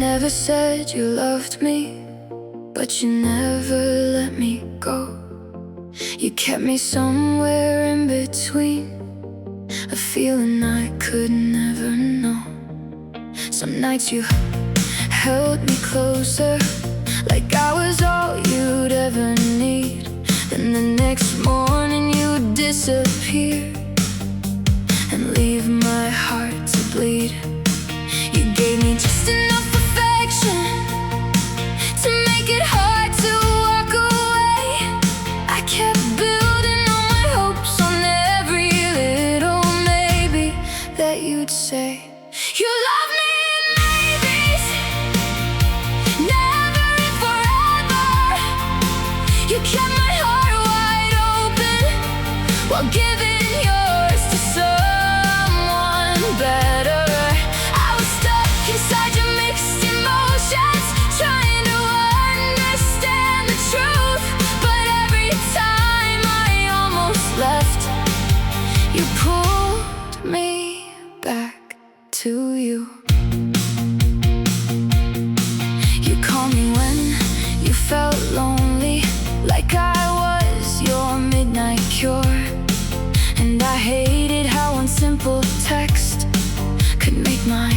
never said you loved me, but you never let me go. You kept me somewhere in between, a feeling I could never know. Some nights you held me closer, like I was all you'd ever need. Then the next morning you disappear and leave my heart to bleed. You gave me just enough affection to make it hard to walk away. I kept building all my hopes on every little maybe that you'd say. You love me in maybes, never in forever. You kept my heart wide open while giving yours to someone better. I was stuck inside your mixed emotions, trying to understand the truth. But every time I almost left, you pulled me back to you. You called me when you felt lonely, like I was your midnight cure. And I hated how one simple text could make my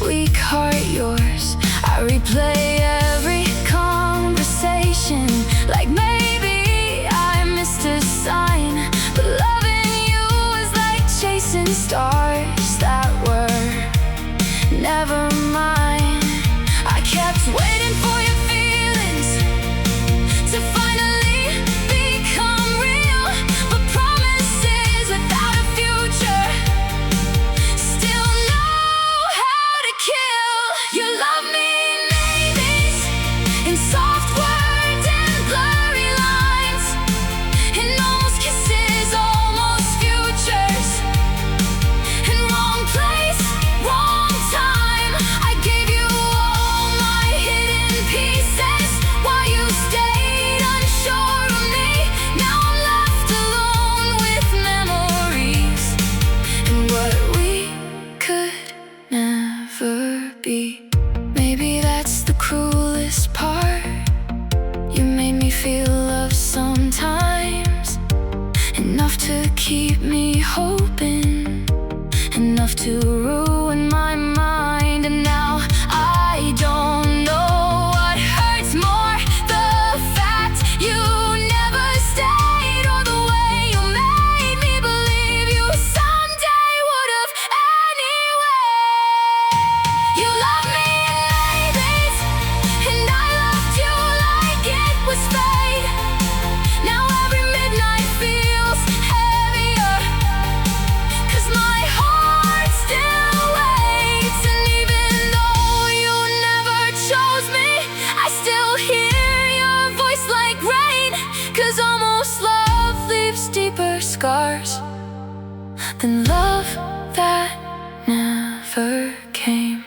weak heart yours. I replay every conversation like maybe I missed a sign. But loving you was like chasing stars that were never mine. I kept waiting for your feelings to finally become real, but promises without a future still know how to kill. You love me in maybes, in soft words and blurry lines, in almost kisses, almost futures, in wrong place, wrong time. I gave you all my hidden pieces while you stayed unsure of me. Now I'm left alone with memories and what we could never be. Maybe that's the cruelest part. You made me feel love sometimes, enough to keep me hoping, enough to ruin my mind. And now I don't know what hurts more, the fact you never stayed, or the way you made me believe you someday would have anyway. You love me in maybes, and I loved you like it was fate. Now every midnight feels heavier, 'cause my heart still waits. And even though you never chose me, I still hear your voice like rain. 'Cause almost love leaves deeper scars than love that never came.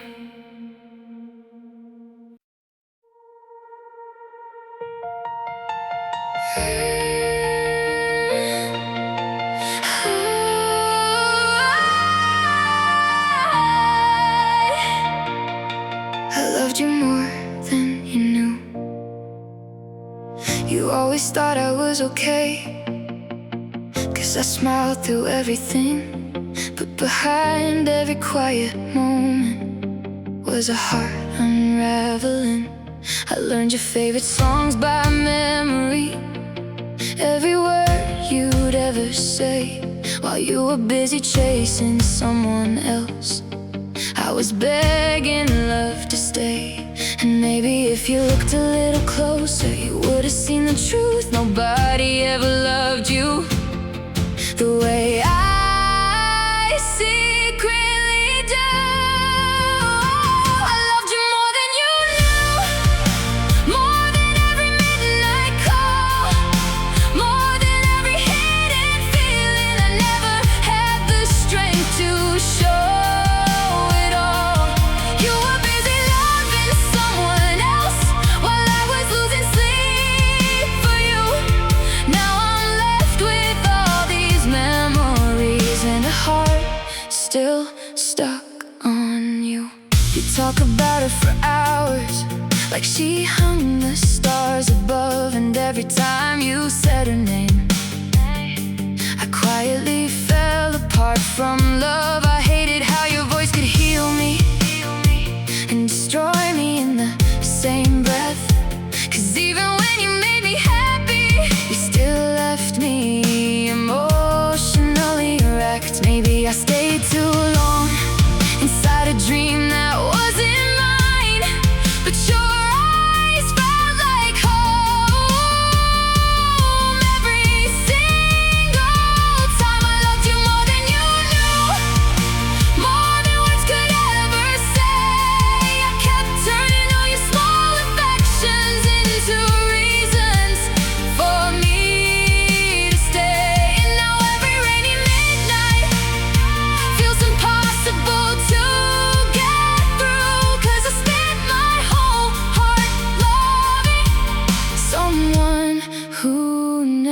I loved you more than you knew. You always thought I was okay, 'cause I smiled through everything. But behind every quiet moment was a heart unraveling. I learned your favorite songs by memory, every word you'd ever say, while you were busy chasing someone else. I was begging love to stay. And maybe if you looked a little closer, you would have seen the truth. Nobody ever loved you the way I secretly do. I loved you more than you knew, more than every midnight call, more than every hidden feeling. I never had the strength to show it all. You were busy loving someone else while I was losing sleep for you. Now I'm left with all these memories. You talk about her for hours, like she hung the stars above. And every time you said her name, I quietly fell apart from love. I hated how your voice could heal me and destroy me in the same breath. 'Cause even when you made me happy, you still left me emotionally wrecked. Maybe I stayed too long inside a dream that wasn't mine, but your eyes felt like home. Every single time I loved you more than you knew, more than words could ever say. I kept turning all your small affections into reasons for me to stay. And now every rainy midnight feels impossible to get through, 'cause I spent my whole heart loving someone who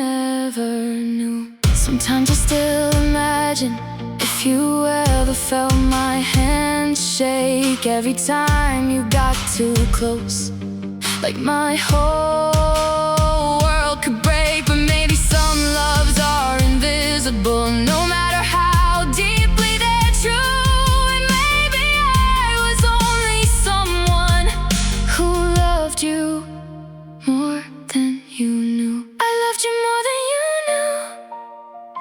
never knew. Sometimes I still imagine if you ever felt my hand shake every time you got too close, like my whole world could break. But maybe some loves are invisible, no matter how deeply they're true. And maybe I was only someone who loved you more than you knew. I loved you more than you knew.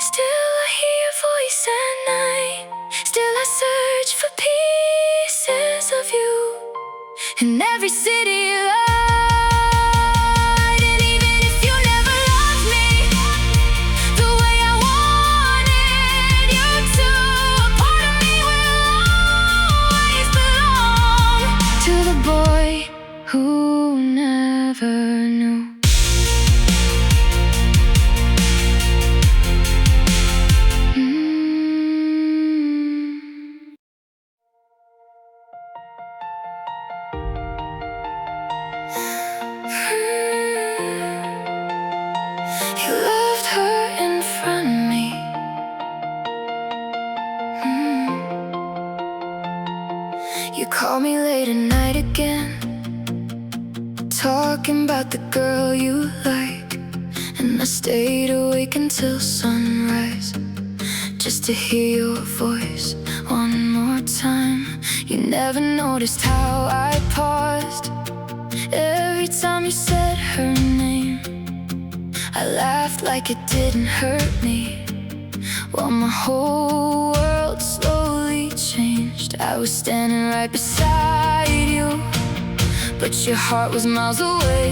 Still I hear your voice at night. Still I search for pieces of you in every city light. And even if you never loved me the way I wanted you to, a part of me will always belong to the boy who never knew. You loved her in front of me. You called me late at night again, talking about the girl you like. And I stayed awake until sunrise, just to hear your voice one more time. You never noticed how I paused every time you said her name. I laughed like it didn't hurt me, while my whole world slowly changed. I was standing right beside you, but your heart was miles away.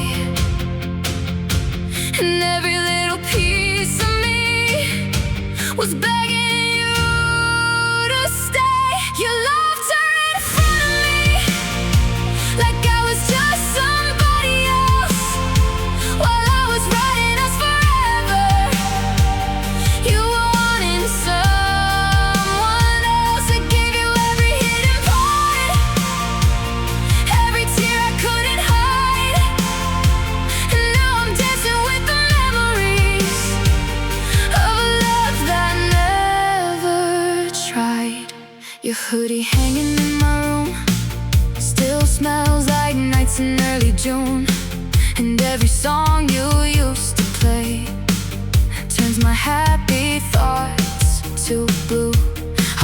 And every little piece of me was begging you to stay. You loved her in front of me, like I was just somebody else, while I was writing us forever. You were wanting someone else. I gave you every hidden part, every tear I couldn't hide. And now I'm dancing with the memories of a love that never tried. Your hoodie hanging in my room still smells like nights in early June. And every song you used to play turns my happy thoughts to blue.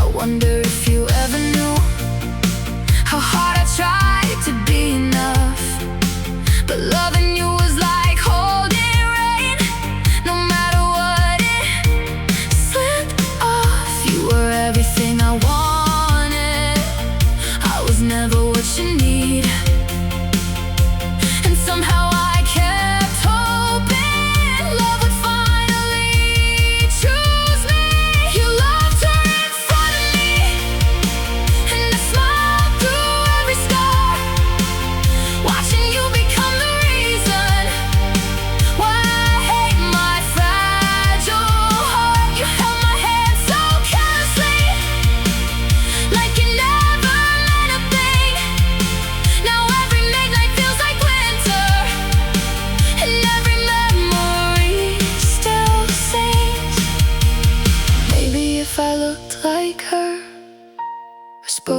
I wonder if you ever knew how hard I tried to be enough, but loving you was like holding rain. No matter what it slipped off, you were everything I wanted. I was never what you need, and somehow I kept hoping love would finally choose me. You loved her in front of me, and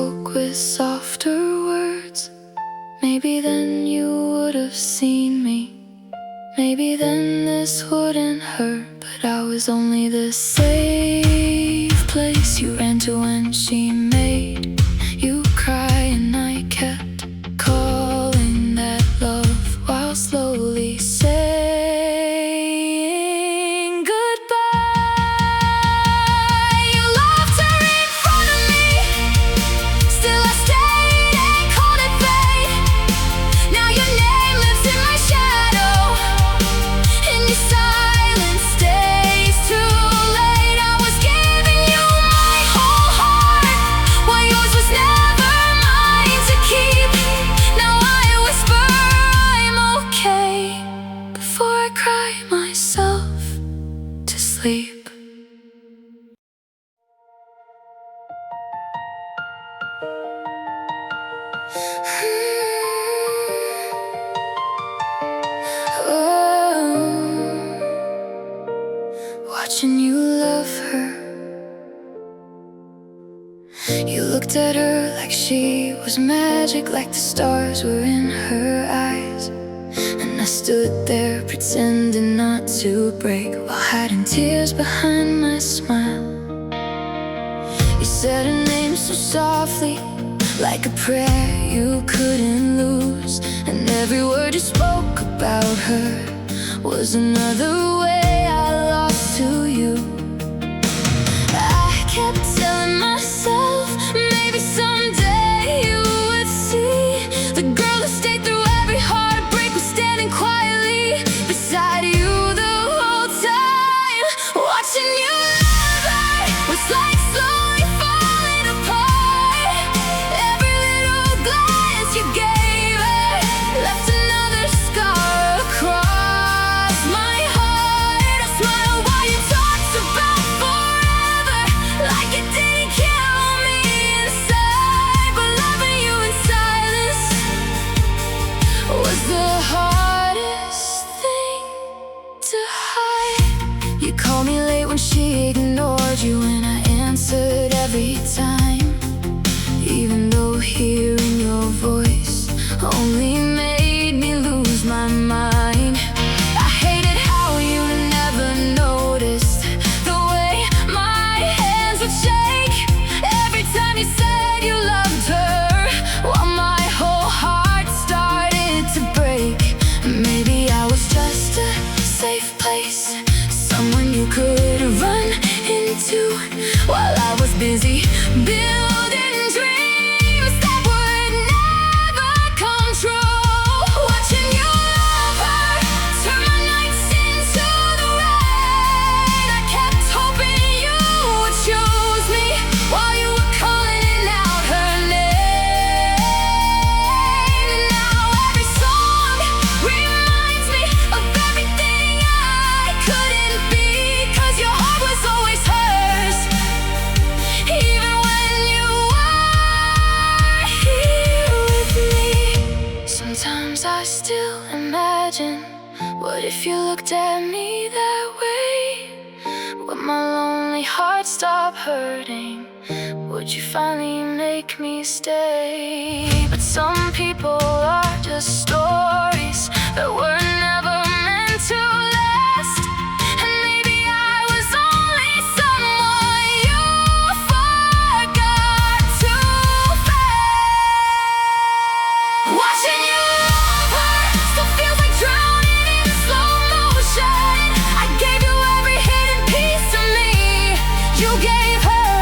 spoke with softer words, maybe then you would have seen me. Maybe then this wouldn't hurt, but I was only the safe place you ran to when she made you cry. And I kept calling that love while slowly saying goodbye. You loved her in front of me, still I stayed and called it fate. Now your name lives in my shadow, and your silence stays too late. I was giving you my whole heart, while yours was never mine to keep. Now I whisper I'm okay before I cry myself to sleep. Watching you love her, you looked at her like she was magic, like the stars were in her eyes. And I stood there pretending not to break, while hiding tears behind my smile. You said her name so softly, like a prayer you couldn't lose. And every word you spoke about her was another way I lost to you. I kept telling myself maybe someday you would see the girl who stayed through every heartbreak was standing quietly beside you the whole time. Watching you love her was like slowly falling apart. Every little glance you gave her left another scar across my heart. I smiled while you talked about forever, like it didn't kill me inside. But loving you in silence was the hardest thing to hide. You called me late when she ignored you, and I answered every time, even though hearing your voice only made me lose my mind. I hated how you never noticed the way my hands would shake every time you said you loved her, while my whole heart started to break. Maybe I was just a safe place, someone you could run into, while I was busy building dreams that would never come true. Watching you love her turn my nights into the rain. I kept hoping you would choose me while you were calling out her name. And now every song reminds me of everything I couldn't be, 'cause your heart was always hers, even when you were here with me. Sometimes I still imagine, what if you looked at me that way? Would my lonely heart stop hurting? Would you finally make me stay? But some people are just stories that were never meant to last. And maybe I was only someone you forgot too fast. Watching you love her still feels like drowning in slow motion. I gave you every hidden piece of me. You gave her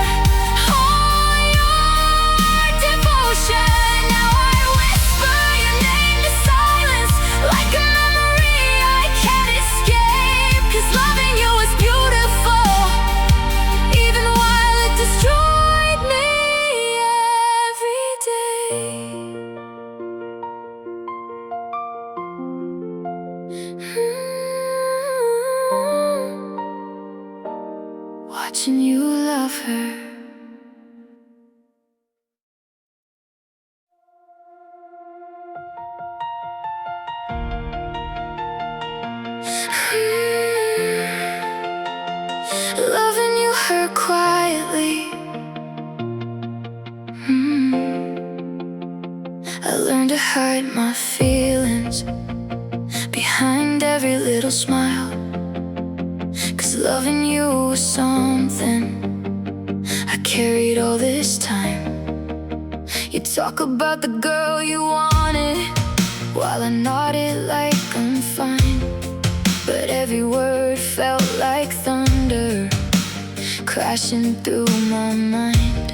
all your devotion. Now I whisper your name to silence, like a memory I can't escape. 'Cause loving you is beautiful, even while it destroyed me every day. Watching you love her. Loving you hurt quietly. I learned to hide my feelings behind every little smile, 'cause loving you was something I carried all this time. You talk about the girl you wanted while I nodded like I'm fine, but every word felt like thunder crashing through my mind.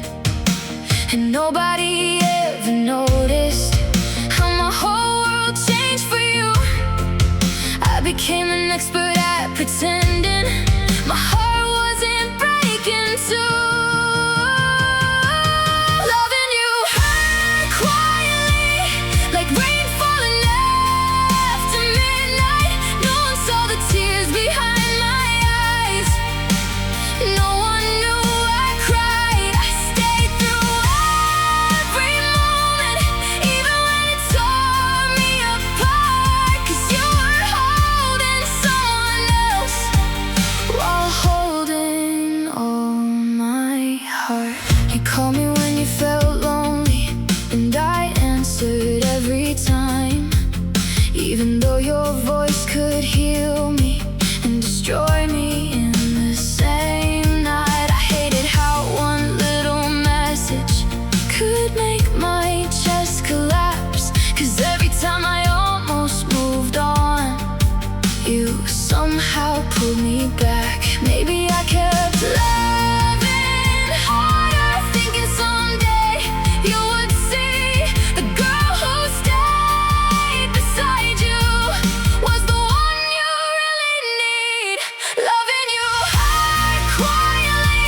And nobody ever noticed how my whole world changed for you. I became an expert at pretending my heart wasn't breaking too. Loving you hurt quietly, like rain falling after midnight. No one saw the tears behind my eyes. No one knew I cried. I stayed through every moment, even when it tore me apart. 'Cause you were holding someone else while holding all my heart. You called me when you felt lonely, and I answered every time, even though your voice could heal me and destroy me in the same night. I hated how one little message could make my chest collapse, 'cause every time I almost moved on, you somehow pulled me back. Maybe I kept loving harder, thinking someday you would see the girl who stayed beside you was the one you really need. Loving you hard quietly,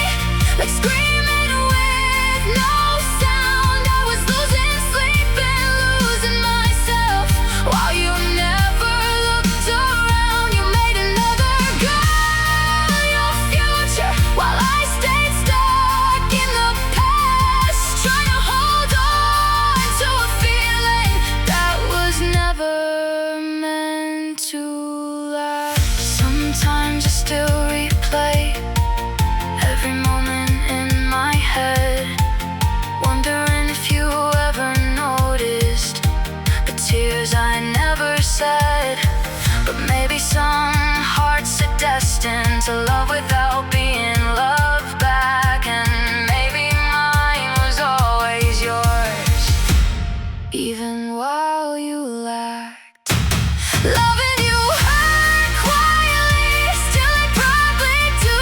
like screaming with no sound. I was losing sleep and losing myself while you never looked around. You made another girl your future while I stayed stuck in the past, trying to hold on to a feeling that was never meant to last. Sometimes I still replay every moment in my head, wondering if you ever noticed the tears I never said. But maybe some hearts are destined to love without being loved back, and maybe mine was always yours, even while you lacked. Loving you hurt quietly, still I'd probably do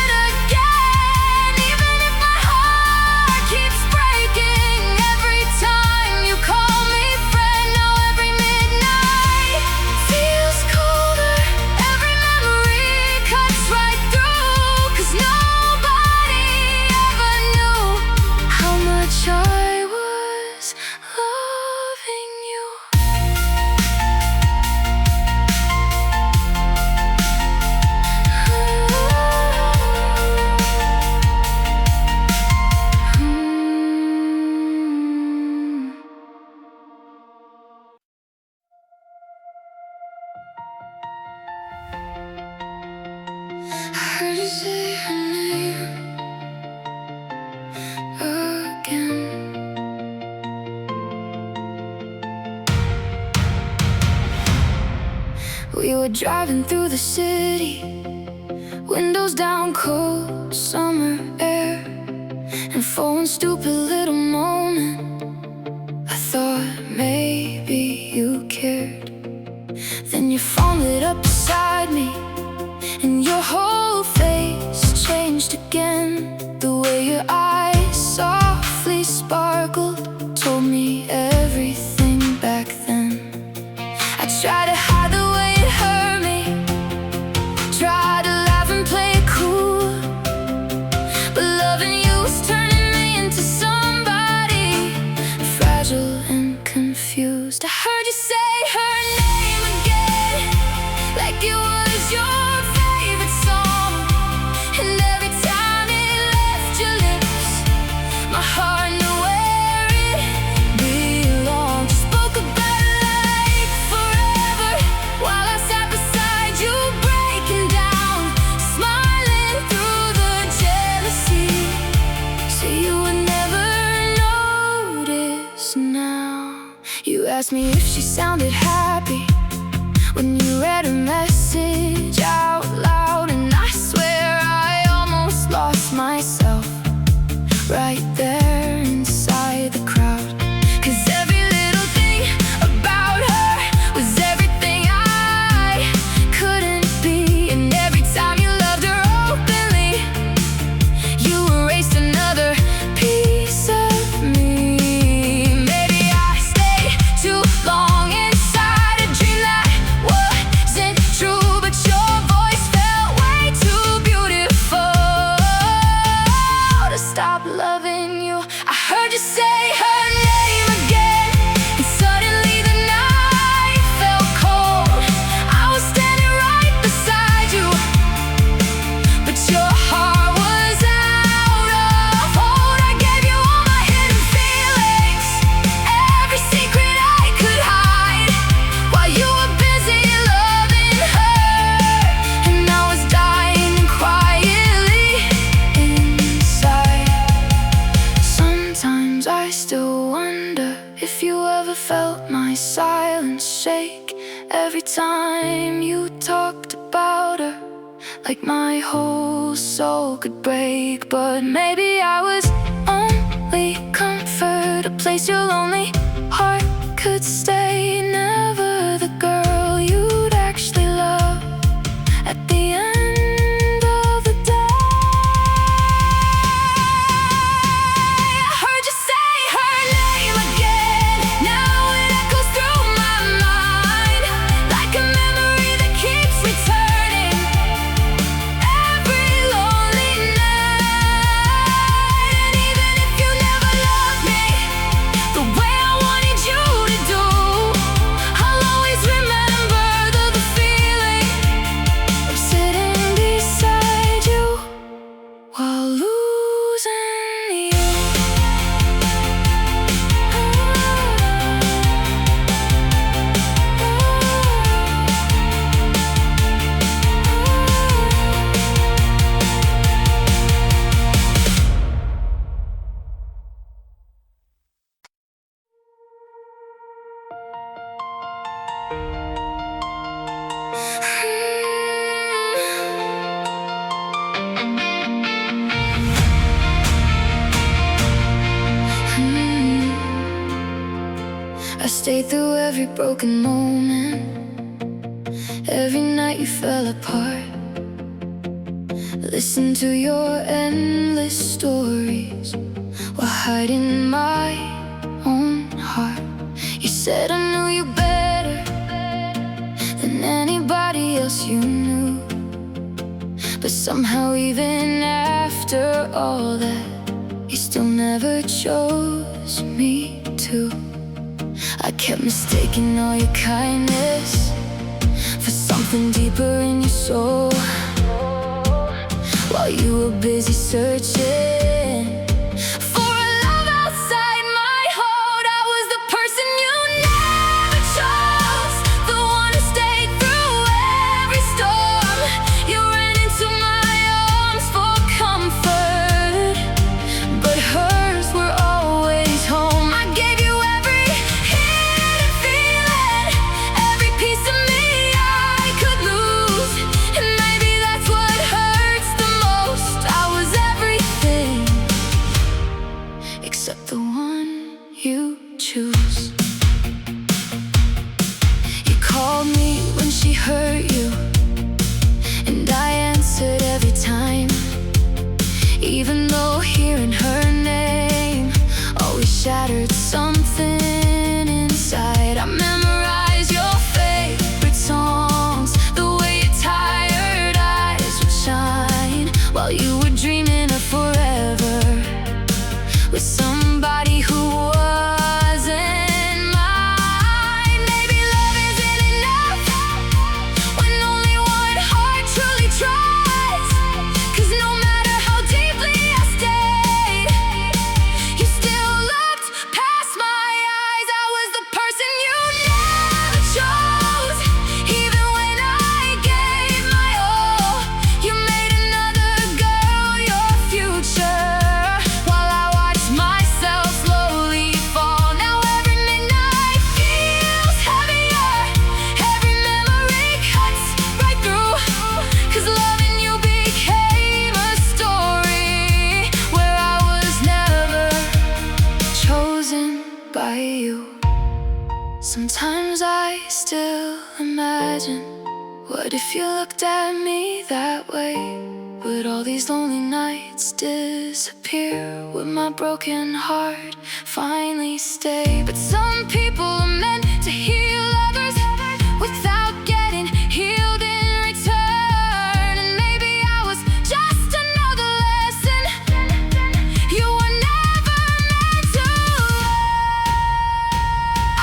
it again, even if my heart keeps breaking every time you call me friend. Now every midnight feels colder, every memory cuts right through, 'cause nobody ever knew how much I was loving you. I heard you say her name again. We were driving through the city, windows down, cold summer air, and for one stupid little moment I thought maybe you cared. Then your phone lit up beside me, and your whole face changed again. The way your eyes softly sparkled told me everything back then. I tried to hide the way it hurt me, tried to laugh and play it cool, but loving you was turning me into somebody fragile and confused. I heard you say her name again, like it was your favorite song, and every time it left your lips, my heart knew where it belonged. You spoke about it like forever, while I sat beside you breaking down, smiling through the jealousy, so you would never notice now. asked me if she sounded happy when you read her message out loud. And I swear I almost lost myself right there inside the crowd. 'Cause every little thing about her was everything I couldn't be. And every time you loved her openly, you erased another piece of me. Maybe I stayed too long inside a dream that wasn't true, but your voice felt way too beautiful to stop loving you. I heard you say her name again, and suddenly the night felt cold. I was standing right beside you, but your heart was out of hold. I gave you all my hidden feelings, every secret I could hide, while you were busy loving her, and I was dying quietly inside. Sometimes I still wonder if you ever felt my silence shake every time you talked about her, like my whole soul could break. But maybe I was only comfort, a place your lonely heart could stay. Never the girl you'd actually love at the end of the day. I heard you say her name again, now it echoes through my mind, like a memory that keeps returning every lonely night. And even if you never loved me the way I wanted you to do, I'll always remember the feeling of sitting beside you while losing you. I stayed through every broken moment, every night you fell apart. Listened to your endless stories while hiding my own heart. You said I knew you better than anybody else you knew, but somehow even after all that, you still never chose me to. I kept mistaking all your kindness for something deeper in your soul, while you were busy searching for a love outside my hold. I was the person you never chose, the one who stayed through every storm. You ran into my arms for comfort, but hers were always home. I gave you every hidden feeling, every piece of me I could lose, and maybe that's what hurts the most. I was everything except the one you choose. You called me when she hurt you, and I answered every time, even though hearing her name always shattered something inside. I memorized your favorite songs, the way your tired eyes would shine, while you were dreaming of forever with somebody who wasn't mine. Maybe love isn't enough when only one heart truly tries. 'Cause no matter how deeply I stayed, you still looked past my eyes. by you. Sometimes I still imagine, what if you looked at me that way? Would all these lonely nights disappear? Would my broken heart finally stay? But some people are meant to heal others without getting healed in return. And maybe I was just another lesson you were never meant to learn.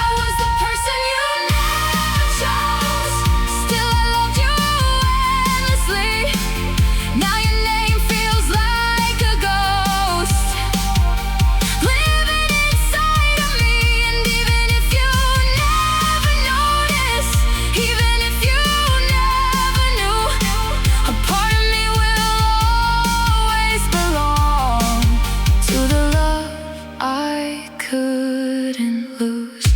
I was the person you never chose. Still I loved you endlessly. Now your name feels like a ghost living inside of me. And even if you never noticed, even if you never knew, a part of me will always belong to the love I couldn't lose.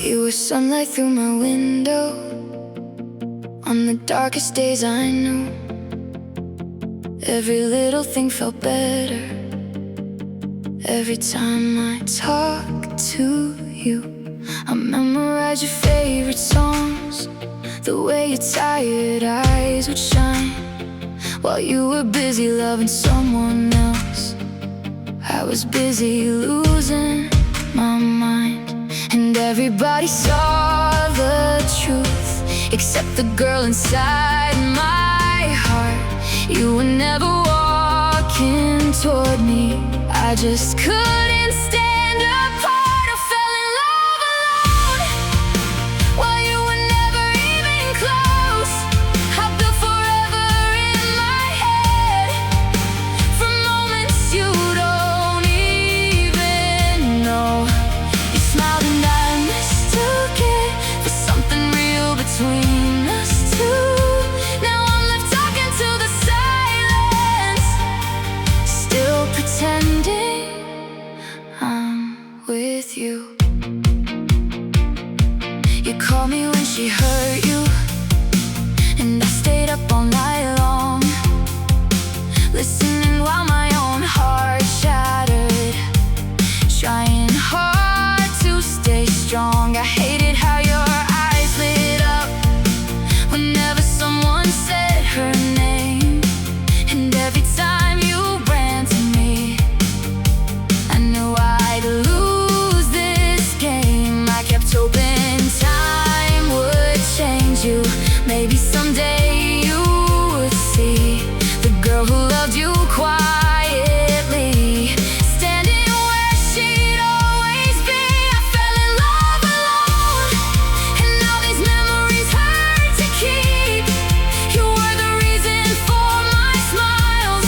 You were sunlight through my window on the darkest days I knew. Every little thing felt better every time I talked to you. I memorize your favorite songs, the way your tired eyes would shine while you were busy loving someone else. I was busy losing my mind, and everybody saw the truth except the girl inside my heart. You were never walking toward me. I just couldn't stand apart. I fell in love alone while you were never even close. I built forever in my head from moments you don't even know. You smiled and I mistook it for something real between us two. Now I'm left talking to the silence, still pretending I'm with you. You called me when she hurt you, and I stayed up all night long, listening while my own heart shattered, trying hard to stay strong. I hated how your eyes lit up whenever someone said her name, and every time you ran to me, I knew I'd lose this game. I kept hoping time would change you. Maybe someday you would see the girl who loved you quietly, standing where she'd always be. I fell in love alone, and now these memories hurt to keep. You were the reason for my smiles.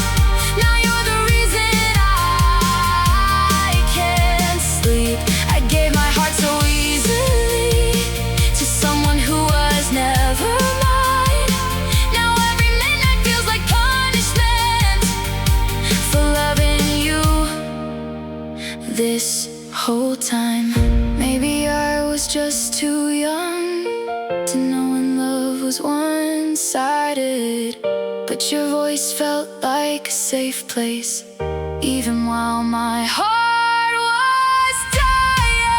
Now you're the reason I can't sleep. I gave my heart so easily to someone who was never mine. Now every midnight feels like punishment for loving you this whole time. Maybe I was just too young to know when love was one-sided, but your voice felt like a safe place, even while my heart was dying.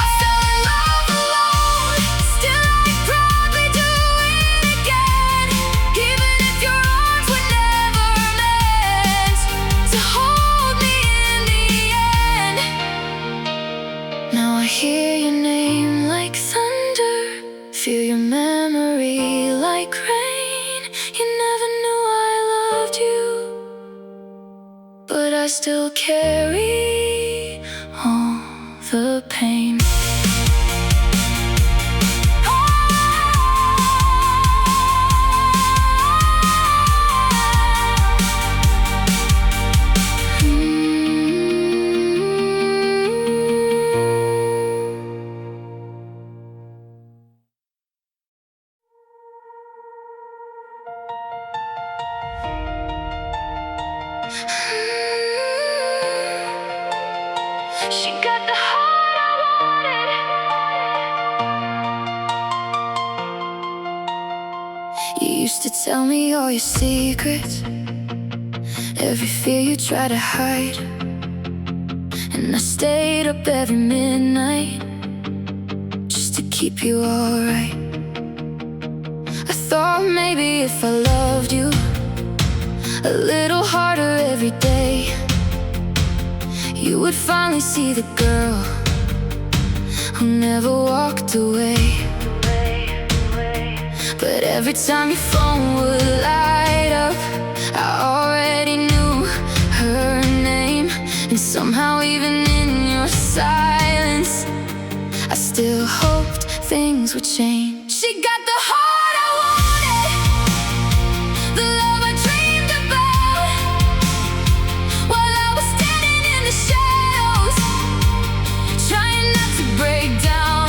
I fell in love alone, still I'd probably do it again, even if your arms were never meant to hold me in the end. Now I hear your name like thunder, feel your memory like rain. You never knew I loved you, but I still carry all the pain. She got the heart I wanted. You used to tell me all your secrets, every fear you try to hide. And I stayed up every midnight just to keep you alright. I thought maybe if I loved you a little harder every day, you would finally see the girl who never walked away. But every time your phone would light up, I already knew her name. And somehow even in your silence, I still hoped things would change. She got the heart I wanted, the love I dreamed about, while I was standing in the shadows, trying not to break down.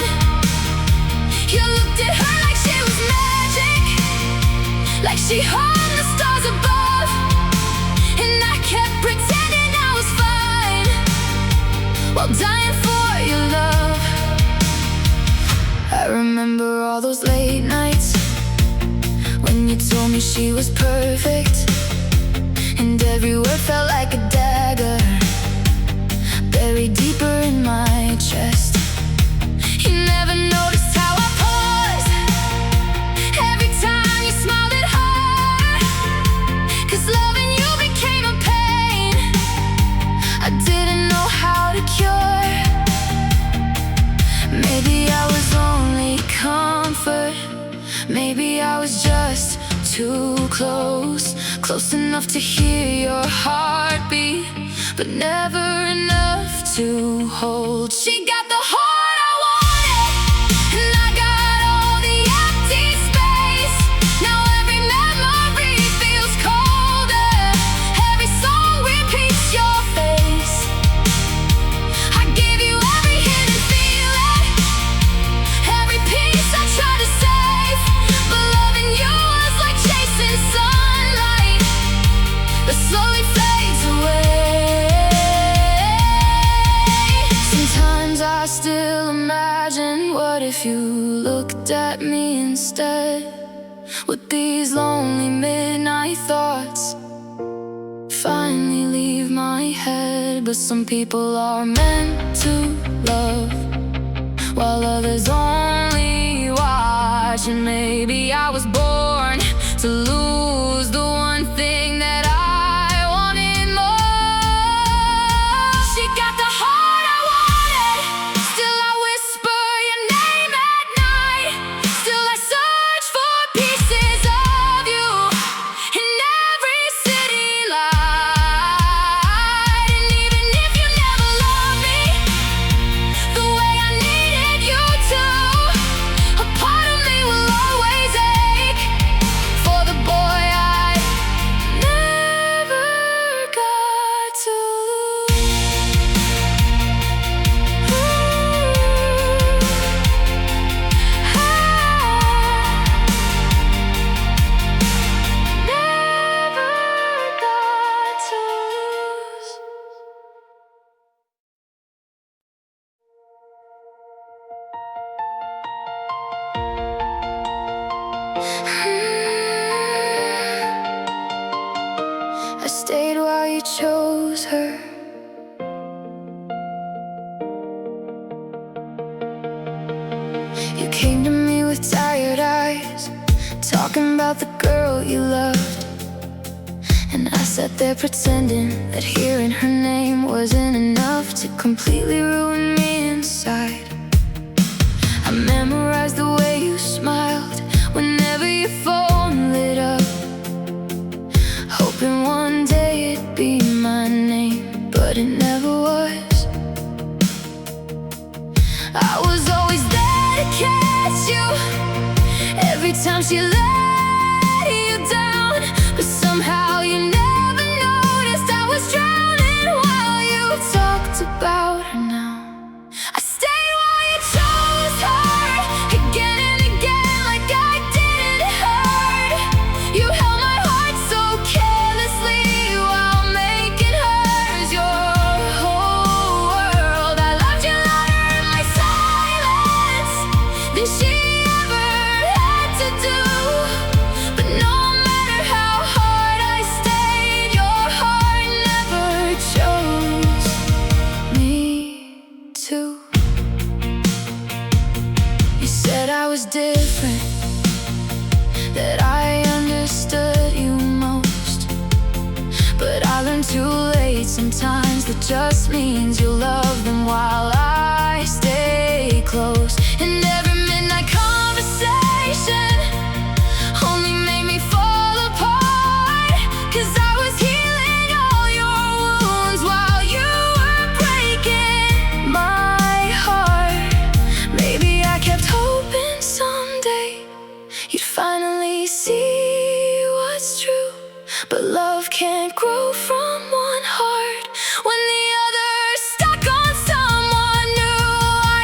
You looked at her like she was magic, like she hung the stars above. And I kept pretending I was fine, while dying for your love. I remember all those late nights when you told me she was perfect, and every word felt like a dagger buried deeper in my chest. You never noticed how I paused every time you smiled at her, 'cause loving you became a pain I didn't know how to cure. Maybe I was only comfort, maybe I was just too close, close enough to hear your heartbeat, but never enough to hold. She got the heart I wanted, and I got all the empty space. Now every memory feels colder, every song repeats your face. I gave you every hidden feeling, every piece I tried to save, but loving you was like chasing sunlight that slowly fades away. Sometimes I still imagine, what if you looked at me instead? Would these lonely midnight thoughts finally leave my head? But some people are meant to love, while others only watch. And maybe I was born to lose the one thing that I wanted more. She got the heart I wanted, still I whisper your name at night, still I search for pieces of you in every city light. And even if you never loved me the way I needed you to, a part of me will always ache for the boy I never got to lose. Never got to lose. I stayed while you chose her. You came to me with tired eyes, talking about the girl you loved. And I sat there pretending that hearing her name wasn't enough to completely ruin me inside. I memorized the way you smiled whenever your phone lit up, hoping one day it'd be my name, but it never was. I was always there to catch you every time she let you down, but somehow you never noticed I was drowning while you talked about her now. I stayed while you chose her, again and again, like I didn't hurt. You held my heart so carelessly while making learned too late sometimes that just means you'll love them while I stay close. And every midnight conversation only made me fall apart, 'cause I was healing all your wounds while you were breaking my heart. Maybe I kept hoping someday you'd finally see what's true, but love can't grow from one heart when the other's stuck on someone new.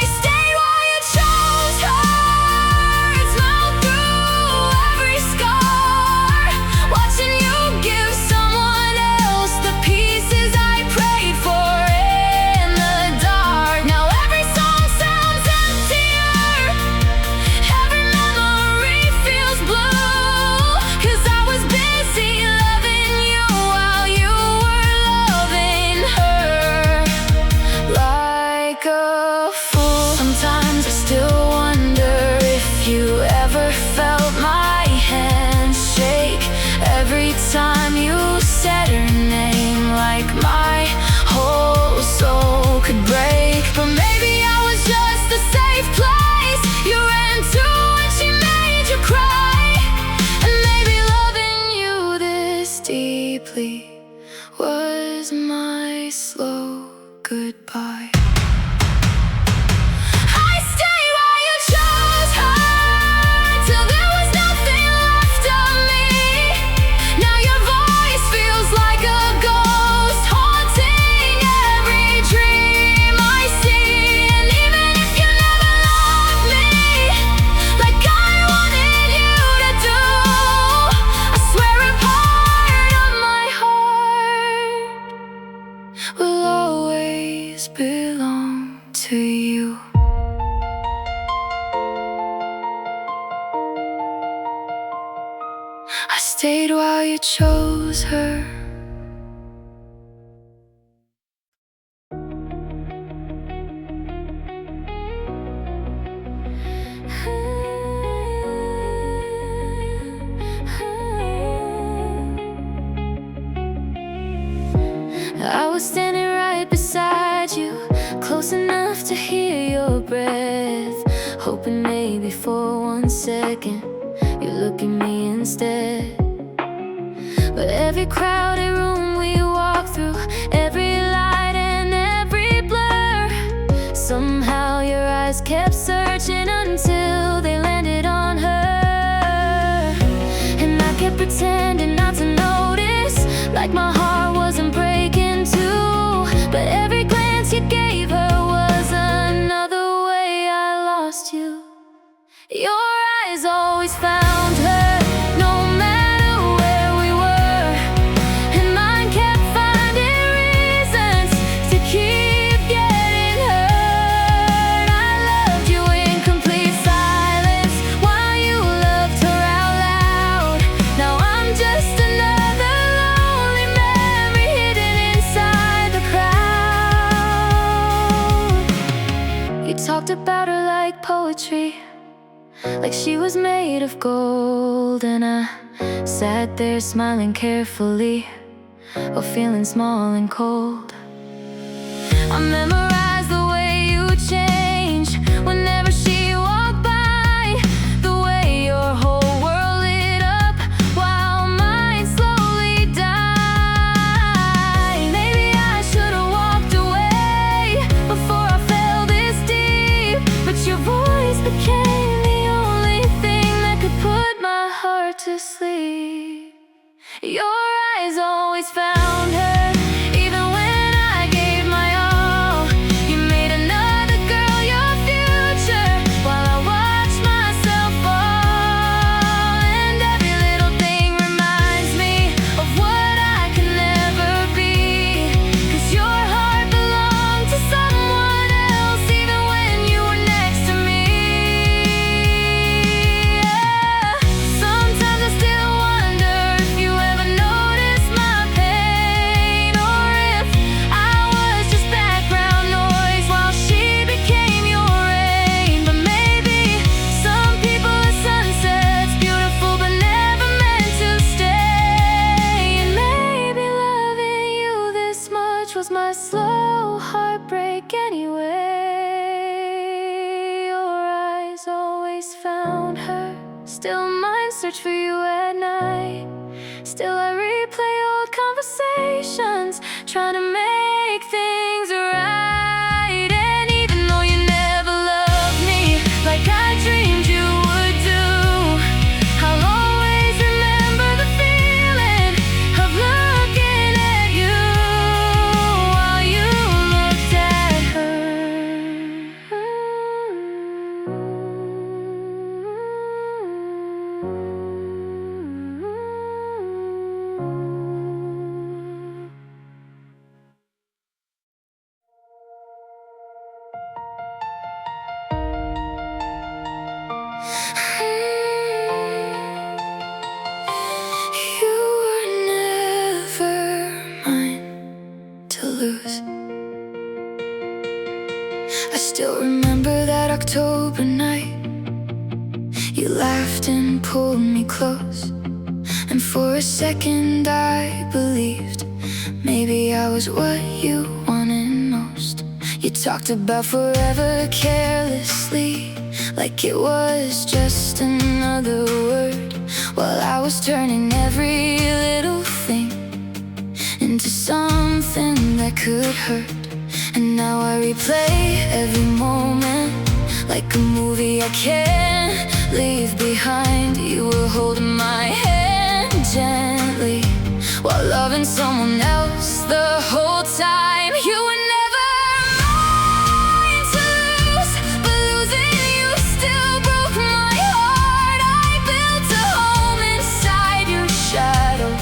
I stayed while you chose hurts, mouth through every scar, watching you give someone else the pieces I prayed for in the dark. Now every song sounds emptier, every memory feels blue, 'cause I was busy loving you while you were loving her like a fool. Sometimes I still wonder if you ever felt my hand shake every time you said her name, like my whole soul could break. But maybe I was just a safe place you ran to when she made you cry, and maybe loving you this deeply was my slow goodbye. I stayed while you chose her till there was nothing left of me. Now your voice feels like a ghost haunting every dream I see. And even if you never loved me like I wanted you to do, I swear a part of my heart will always belong to you. I stayed while you chose her. I was standing right beside you, close enough to hear your breath, hoping maybe for one second you look at me instead. But every crowded room we walked through, every light and every blur, somehow your eyes kept searching until they landed on her. And I kept pretending not to notice, like my heart wasn't breaking too. But every glance you gave her was another way I lost you. Your eyes always found her, no matter where we were, and mine kept finding reasons to keep getting hurt. I loved you in complete silence while you loved her out loud. Now I'm just another lonely memory hidden inside the crowd. You talked about her like poetry, like she was made of gold, and I sat there smiling carefully while feeling small and cold. I memorized the way you changed whenever she walked by, the way your whole world lit up while mine slowly died. Maybe I should have walked away before I fell this deep, but your voice became the only thing that could put my heart to sleep. Your eyes always found her, even when I gave my all. You made another girl your future while I watched myself fall. And every little thing reminds me of what I can never be, 'cause your heart belonged to someone else even when you were next to me. Sometimes I still wonder if you ever noticed my pain. my slow heartbreak anyway. Your eyes always found her. Still mine search for you at night. Still I replay old conversations, trying to make things right. And even though you never loved me like I dreamed you would do, I'll always remember the feeling of looking at you while you looked at her. You were never mine to lose. I still remember that October night. You laughed and pulled me close, and for a second I believed maybe I was what you wanted most. You talked about forever carelessly, like it was just another word, while I was turning every little thing into something that could hurt. And now I replay every moment like a movie I can't leave behind. You were holding my hand gently while loving someone else the whole time. You were never mine to lose, but losing you still broke my heart. I built a home inside your shadow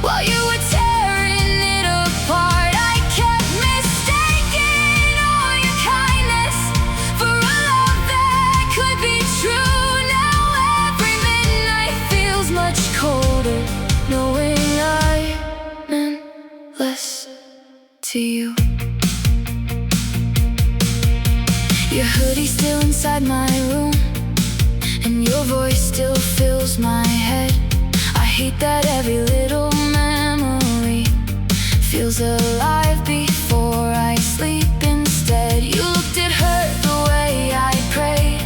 while you were tearing it apart. I kept mistaking all your kindness for a love that could be true. Now every midnight feels much colder, knowing I meant less to you. Your hoodie's still inside my room, and your voice still fills my head. I hate that every little memory feels alive before I sleep instead. You looked at her the way I prayed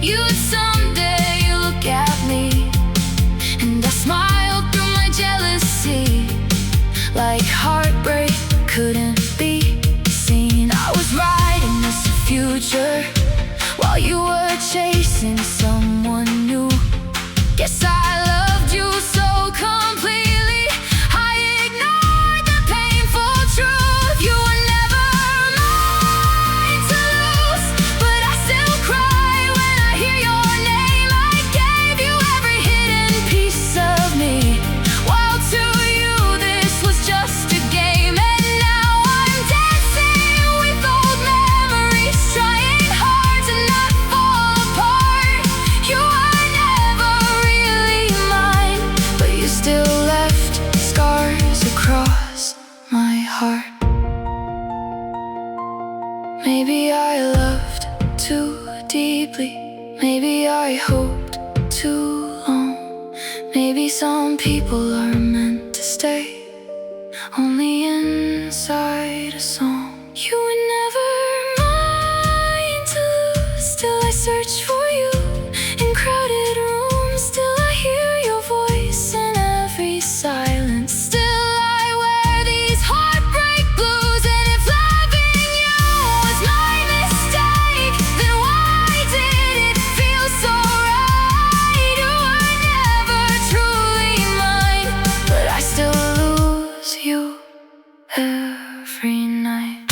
you'd someday look at me, and I smiled through my jealousy like heartbreak couldn't be seen. I was writing this future while you were chasing someone new. Guess I loved you so completely I ignored the painful truth. You were never mine to lose, but I still cry when I hear your name. I gave you every hidden piece of me, while to you this was just a game. And now I'm dancing with old memories, trying hard to not fall apart. You were never really mine, but you still left scars across my heart. Maybe I loved too deeply, maybe I hoped too long. Maybe some people are meant to stay only inside a song. You were never mine to lose, still I search for you in crowded rooms. Still I hear your voice in every silence. Still I wear these heartbreak blues, and if loving you was my mistake, then why did it feel so right? You were never truly mine, but I still lose you every night.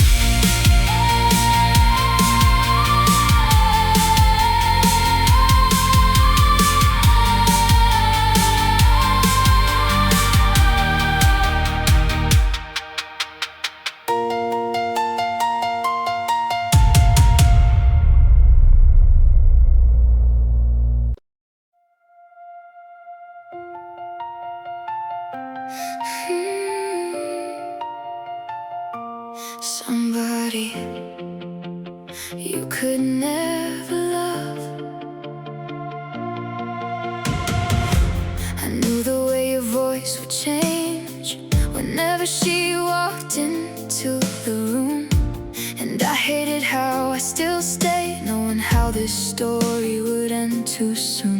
Somebody you could never love. I knew the way your voice would change when whenever she walked into the room. And I hated how I still stayed, knowing how this story would end too soon.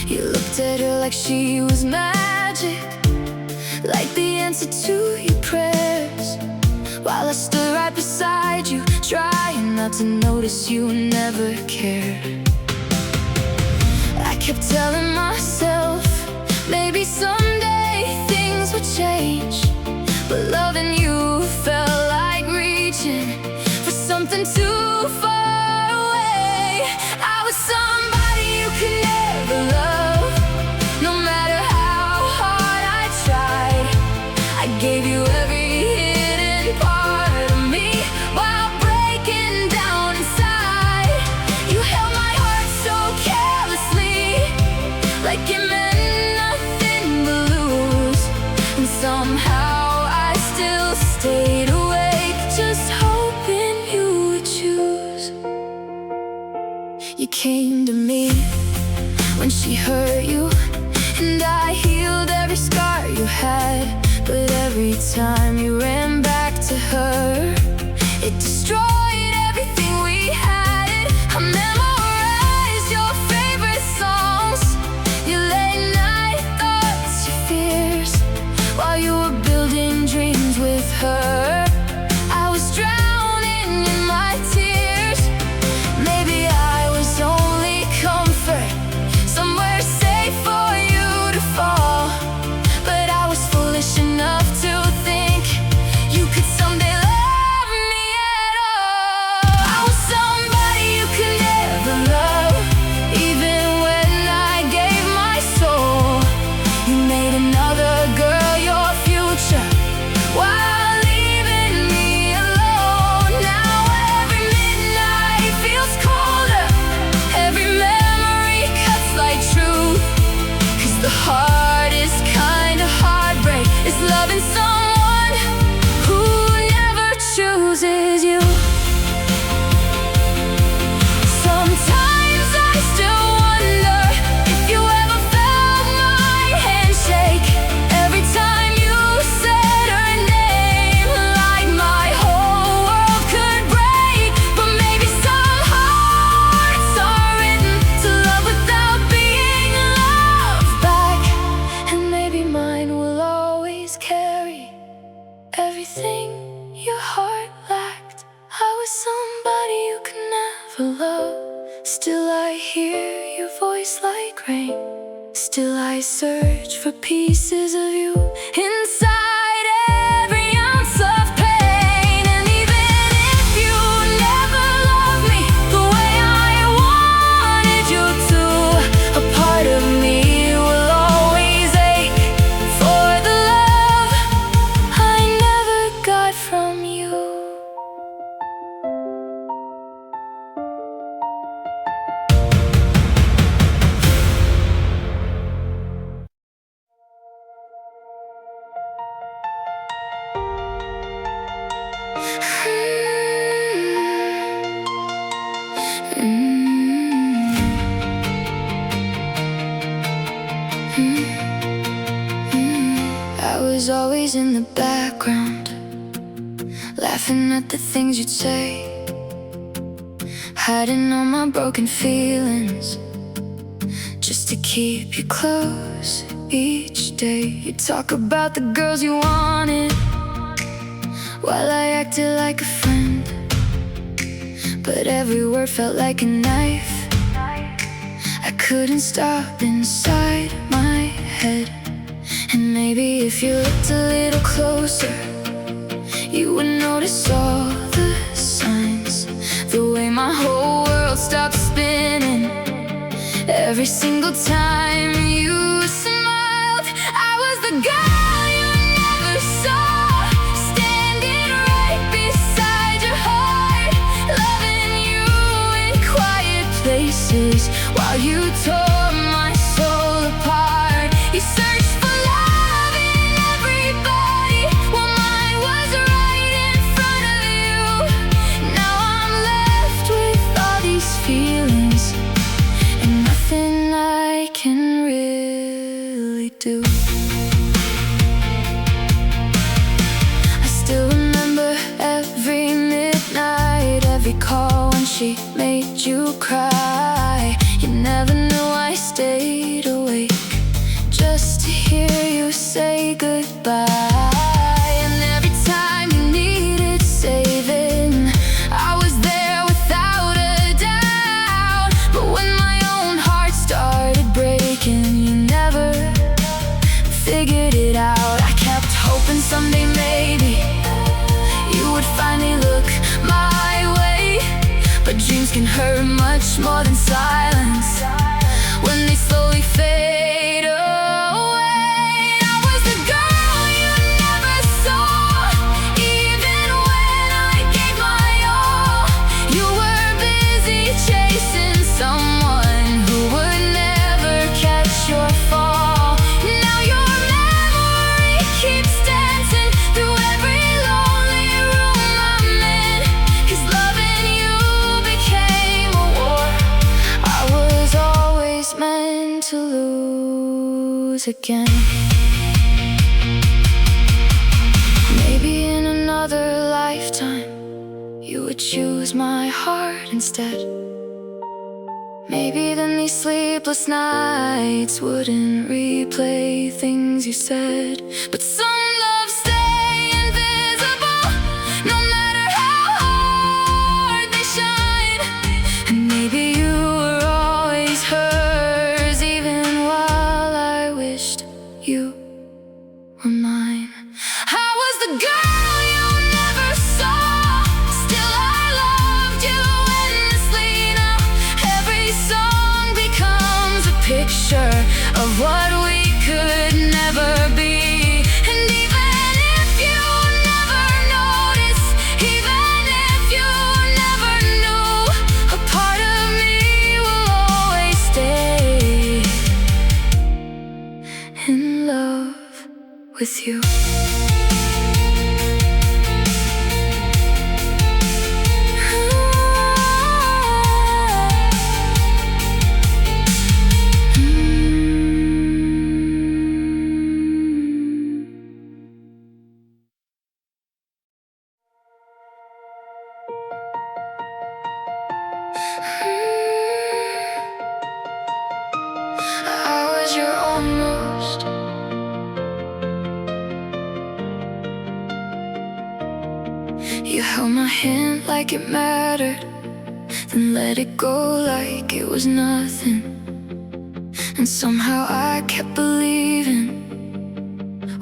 You looked at her like she was magic, like the answer to your prayers, while I stood right beside you, trying not to notice you never cared. I kept telling myself, maybe someday things would change, but loving you felt like reaching for something too far away. I was somebody you could never love, no matter how hard I tried. I gave you every hidden part of me while breaking down inside. You held my heart so carelessly, like it meant nothing but lose. And somehow I still stayed awake, just hoping you would choose. You came to me when she hurt you, and I healed every scar you had. But every time you ran back to her, it destroyed everything we had. I memorized your favorite songs, your late night thoughts, your fears, while you were building dreams with her. I was drowning in my tears. Maybe I was only comfort, somewhere safe for you to fall. But I was foolish enough to think you could someday love me at all. I was somebody you could never love, even when I gave my soul. You made another girl your future while leaving me alone. Now every midnight feels colder, every memory cuts like truth. 'Cause the hardest kind of heartbreak is loving someone who never chooses you. Sometimes I still wonder if you ever felt my handshake. Every time you said her name, like my whole world could break. But maybe some hearts are written to love without being loved back, and maybe mine will always carry everything your heart lacked. I was somebody you could never love. Still I hear your voice like rain. Still I search for pieces of you inside every ounce of pain. And even if you never love me the way I wanted you to, a part of me will always ache for the love I never got from you. I was always in the background, laughing at the things you'd say, hiding all my broken feelings, just to keep you close each day. You talk about the girls you wanted, while I acted like a friend. But every word felt like a knife. I couldn't stop inside my head. And maybe if you looked a little closer, you would notice all the signs. The way my whole world stopped spinning every single time you smiled. I was the girl you never saw, standing right beside your heart, loving you in quiet places while you tore my soul apart. You searched for love in everybody while mine was right in front of you. Now I'm left with all these feelings and nothing I can really do. she made you cry. You never knew I stayed awake just to hear you say goodbye. And every time you needed saving, I was there without a doubt. But when my own heart started breaking, you never figured it out. I kept hoping someday maybe you would finally look my way, but dreams can hurt much more than silence when they slowly fade away. I was the girl you never saw, even when I gave my all. You were busy chasing someone who would never catch your fall. Now your memory keeps dancing through every lonely room I'm in, 'cause loving you became a war I was always meant to lose again. Maybe in another lifetime you would choose my heart instead. Maybe then these sleepless nights wouldn't replay things you said. But some loves stay invisible, no matter how hard they shine. And maybe you were always hers, even while I wished you were mine. I was the girl you never saw, still I loved you endlessly. Now every song becomes a picture of what we could never be. And even if you never noticed, even if you never knew, a part of me will always stay in love with you. I was your almost. You held my hand like it mattered, then let it go like it was nothing. And somehow I kept believing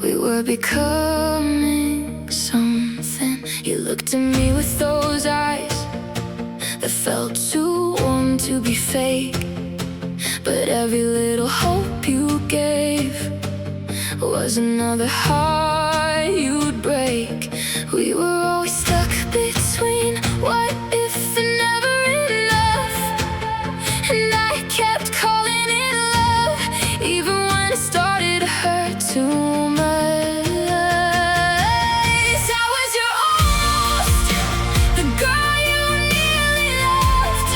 we were becoming something. You looked at me with those eyes that felt too warm to be fake. But every little hope you gave was another heart you'd break. We were always stuck between what if and never enough. And I kept calling it love, even when it started to hurt too much. I was your almost, the girl you nearly loved,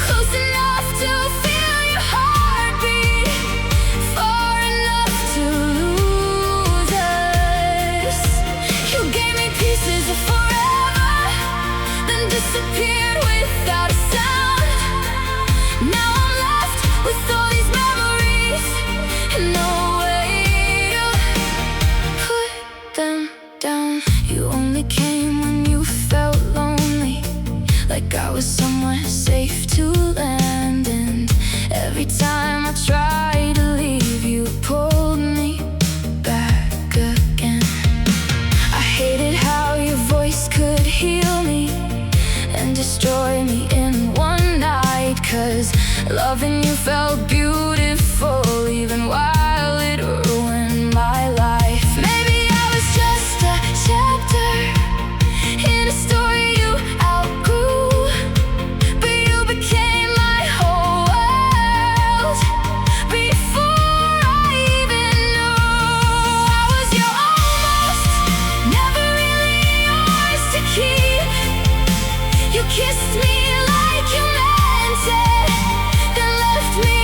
close enough to feel your heartbeat, far enough to lose us. You gave me pieces of forever, then disappeared without a sound. Now I'm left with all these memories and no way to put them down. You only came when you felt lonely, like I was somewhere safe to land. And every time I tried to leave, you pulled me back again. I hated how your voice could heal me and destroy me in one night, 'cause loving you felt beautiful, even while it ruined my life. Maybe I was just a chapter in a story you outgrew, but you became my whole world before I even knew. I was your almost, never really yours to keep. You kissed me like you meant it, then left me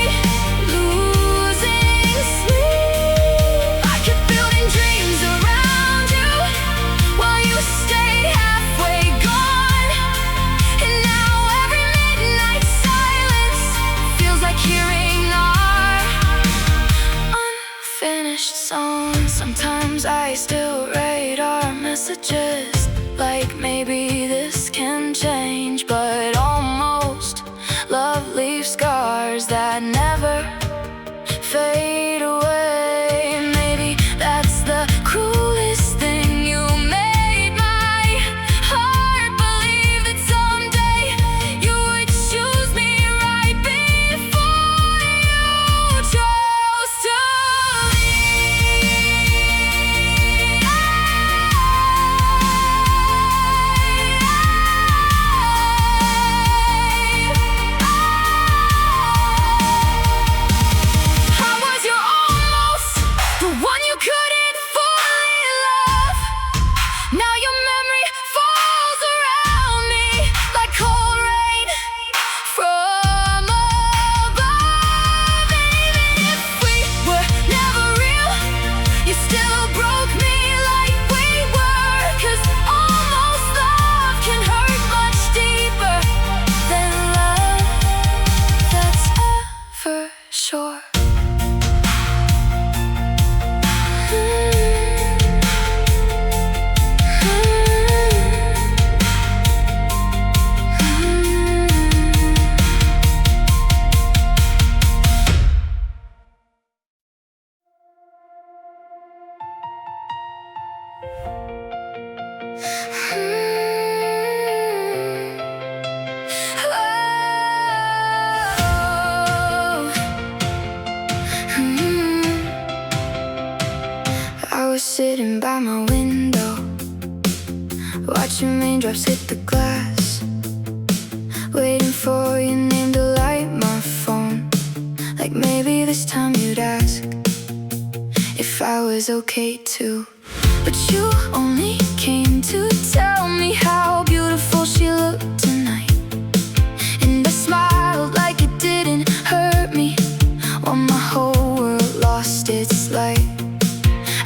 Sometimes I still write our messages, like maybe this can change, but almost love leaves scars that never fade away. Maybe that's the cruelest thing. You made my heart believe that someday you would choose me right before you chose to leave. I was your almost, the one you couldn't fully love. Now your memory falls around me like cold rain from above. And even if we were never real, you still broke me like we were. 'Cause almost love can hurt much deeper than love that's ever sure. I was sitting by my window, watching raindrops hit the glass, waiting for your name to light my phone. Like maybe this time you'd ask if I was okay too. But you only came to tell me how beautiful she looked tonight. And I smiled like it didn't hurt me, while my whole world lost its light.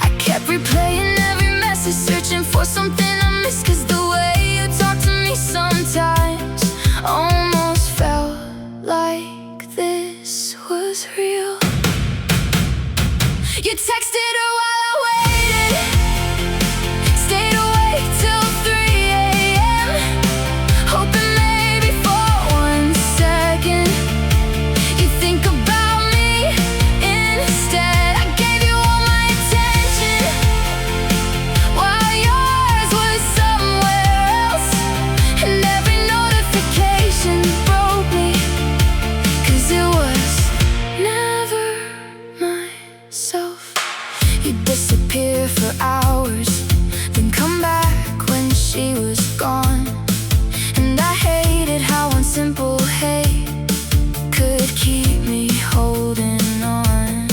I kept replaying every message, searching for something I missed. 'Cause the way you talk to me sometimes almost felt like this was real. You texted her while I waited, stayed awake till 3 a.m., hoping maybe for 1 second you'd think about me instead. I gave you all my attention while yours was somewhere else, and every notification broke me, 'cause it was never myself. You'd disappear for hours, then come back when she was gone. And I hated how one simple hate could keep me holding on.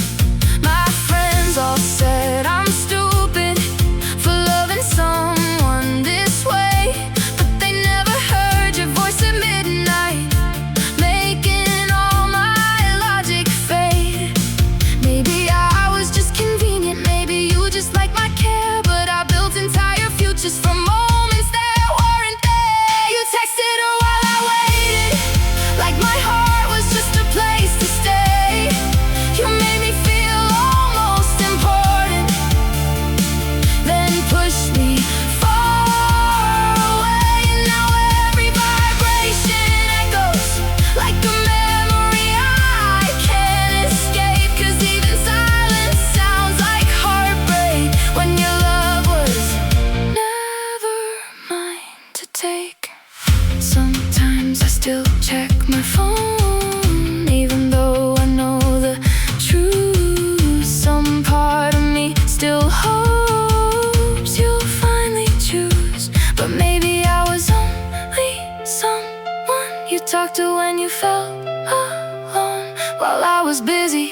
My friends all said I'm stupid for loving someone this way, but they never heard your voice at midnight, making all my logic fade. Maybe I was just convenient, maybe you just like my care, but I built entire futures from moments that weren't there. You texted her while I waited, like my heart was just a place to stay. You made me feel almost important, then pushed me far away. And now every vibration echoes like a memory I can't escape. 'Cause even silence sounds like heartbreak when your love was never mine to take. Sometimes I still check my phone, even though I know the truth. Some part of me still hopes you'll finally choose, but maybe I was only someone you talked to when you felt alone, while I was busy